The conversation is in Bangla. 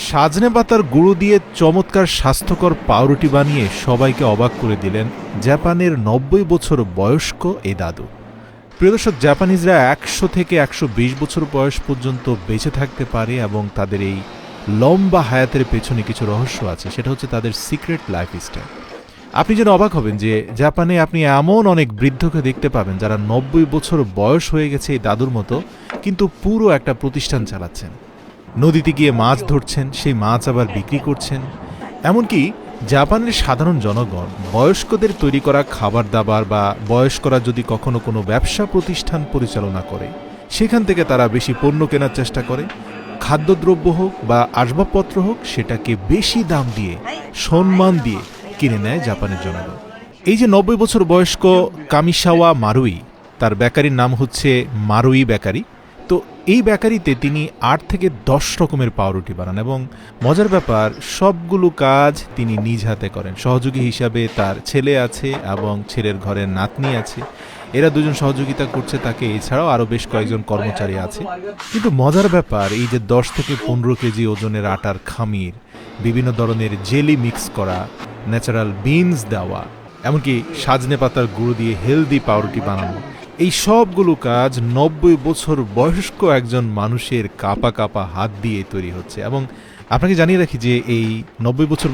সাজনে পাতার গুঁড়ো দিয়ে চমৎকার স্বাস্থ্যকর পাউরুটি বানিয়ে সবাইকে অবাক করে দিলেন জাপানের ৯০ বছর বয়স্ক এই দাদু। প্রিয় দর্শক, জাপানিজরা ১০০ থেকে ১২০ বছর বয়স পর্যন্ত বেঁচে থাকতে পারে এবং তাদের এই লম্বা হায়াতের পেছনে কিছু রহস্য আছে। সেটা হচ্ছে তাদের সিক্রেট লাইফস্টাইল। আপনি যেন অবাক হবেন যে জাপানে আপনি এমন অনেক বৃদ্ধকে দেখতে পাবেন যারা ৯০ বছর বয়স হয়ে গেছে এই দাদুর মতো, কিন্তু পুরো একটা প্রতিষ্ঠান চালাচ্ছেন। নদীতে গিয়ে মাছ ধরছেন, সেই মাছ আবার বিক্রি করছেন। এমনকি জাপানের সাধারণ জনগণ বয়স্কদের তৈরি করা খাবার দাবার বা বয়স্করা যদি কখনো কোনো ব্যবসা প্রতিষ্ঠান পরিচালনা করে, সেখান থেকে তারা বেশি পণ্য কেনার চেষ্টা করে। খাদ্যদ্রব্য হোক বা আসবাবপত্র হোক, সেটাকে বেশি দাম দিয়ে, সম্মান দিয়ে কিনে নেয় জাপানের জনগণ। এই যে ৯০ বছর বয়স্ক কামিসাওয়া মারুই, তার বেকারির নাম হচ্ছে মারুই বেকারি। তো এই বেকারিতে তিনি ৮ থেকে ১০ রকমের পাউরুটি বানান এবং মজার ব্যাপার, সবগুলো কাজ তিনি নিজ হাতে করেন। সহযোগী হিসাবে তার ছেলে আছে এবং ছেলের ঘরের নাতনি আছে, এরা দুজন সহযোগিতা করছে তাকে। এছাড়াও আরও বেশ কয়েকজন কর্মচারী আছে। কিন্তু মজার ব্যাপার, এই যে ১০ থেকে ১৫ কেজি ওজনের আটার খামির, বিভিন্ন ধরনের জেলি মিক্স করা, ন্যাচারাল বিনস দেওয়া, এমনকি সাজনে পাতার গুঁড়ো দিয়ে হেলদি পাউরুটি বানানো, এই সবগুলো কাজ ৯০ বছর বয়স্ক একজন মানুষের কাঁপা কাঁপা হাত দিয়ে তৈরি হচ্ছে। এবং আপনাকে জানিয়ে রাখি যে এই ৯০ বছর